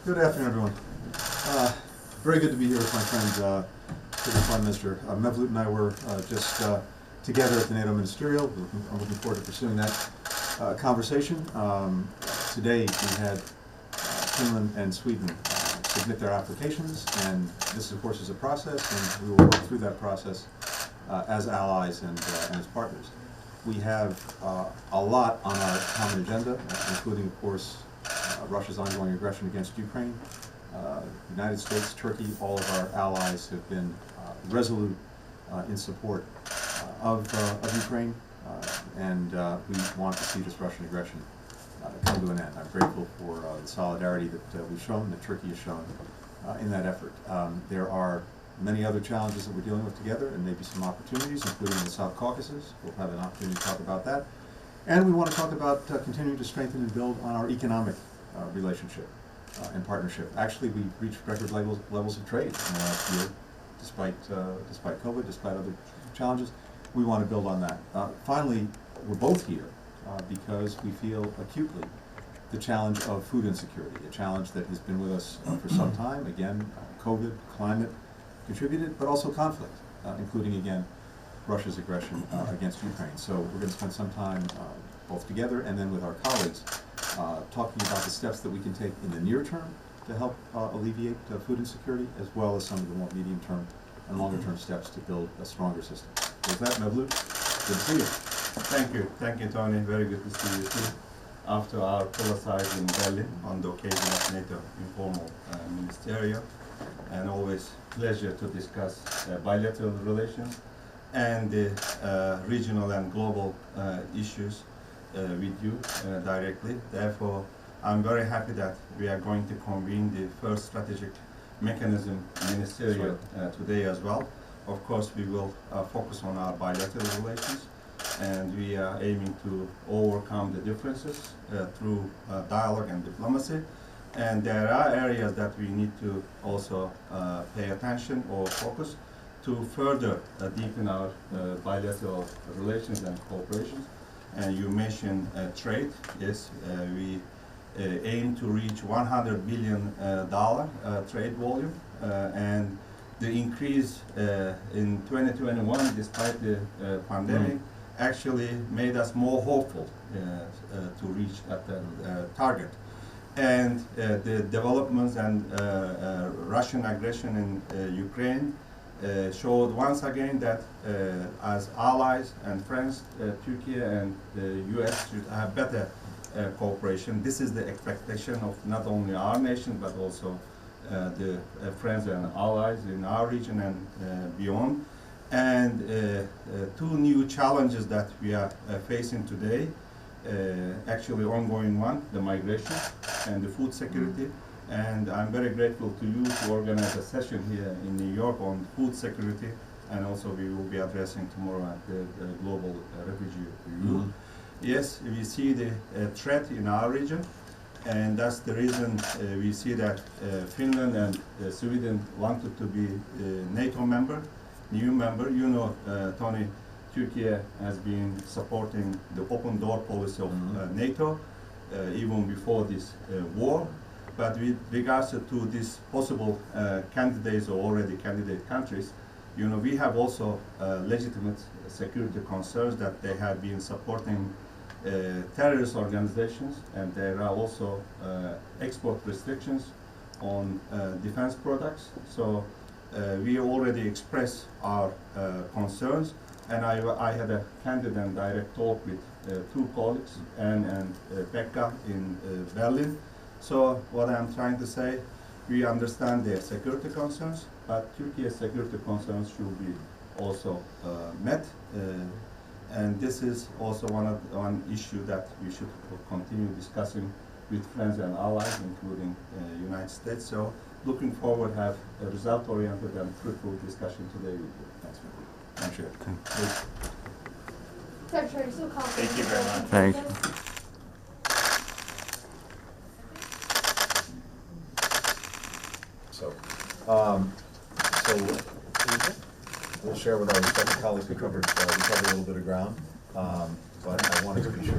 Good afternoon, everyone. Very good to be here with my friend, the Prime Minister. Mevlüt and I were just together at the NATO Ministerial. I'm looking forward to pursuing that conversation. Today we had Finland and Sweden submit their applications, and this, of course, is a process, and we will work through that process as allies and as partners. We have a lot on our common agenda, including, of course, Russia's ongoing aggression against Ukraine. The United States, Turkey, all of our allies have been resolute in support of Ukraine, and we want to see this Russian aggression come to an end. I'm grateful for the solidarity that we've shown, that Turkey has shown in that effort. There are many other challenges that we're dealing with together, and maybe some opportunities, including the South Caucasus. We'll have an opportunity to talk about that. And we want to talk about continuing to strengthen and build on our economic relationship and partnership. Actually, we've reached record levels of trade in the last year, despite COVID, despite other challenges. We want to build on that. Finally, we're both here because we feel acutely the challenge of food insecurity, a challenge that has been with us for some time. Again, COVID, climate contributed, but also conflict, including, again, Russia's aggression against Ukraine. So we're going to spend some time both together and then with our colleagues talking about the steps that we can take in the near term to help alleviate food insecurity, as well as some of the more medium-term and longer-term steps to build a stronger system. With that, Mevlüt, good to see you. Thank you, Tony. Very good to see you too. After our colloquy in Berlin on the occasion of NATO informal ministerial, and always pleasure to discuss bilateral relations and regional and global issues with you directly. Therefore, I'm very happy that we are going to convene the first strategic mechanism ministerial today as well. Of course, we will focus on our bilateral relations, and we are aiming to overcome the differences through dialogue and diplomacy. And there are areas that we need to also pay attention or focus to further deepen our bilateral relations and cooperation. And you mentioned trade. Yes, we aim to reach $100 billion trade volume, and the increase in 2021, despite the pandemic, actually made us more hopeful to reach that target. And the developments and Russian aggression in Ukraine showed once again that as allies and friends, Turkey and the US should have better cooperation. This is the expectation of not only our nation, but also the friends and allies in our region and beyond. And two new challenges that we are facing today, actually ongoing one, the migration and the food security. And I'm very grateful to you to organize a session here in New York on food security, and also we will be addressing tomorrow at the Global Refugee Review. Yes, we see the threat in our region, and that's the reason we see that Finland and Sweden wanted to be NATO member, new member. You know, Tony, Turkey has been supporting the open door policy of NATO even before this war. But with regards to this possible candidates or already candidate countries, you know, we have also legitimate security concerns that they have been supporting terrorist organizations, and there are also export restrictions on defense products. So we already expressed our concerns, and I had a candid and direct talk with two colleagues, Anne and Pekka, in Berlin. So what I'm trying to say, we understand their security concerns, but Turkey's security concerns should be also met. And this is also one issue that we should continue discussing with friends and allies, including United States. So looking forward to have a result-oriented and fruitful discussion today with you. Thanks, I'm sure. Secretary, you're so confident. Thank you very much. Thank you. So we'll share with our respective colleagues. We covered a little bit of ground, but I wanted to be sure.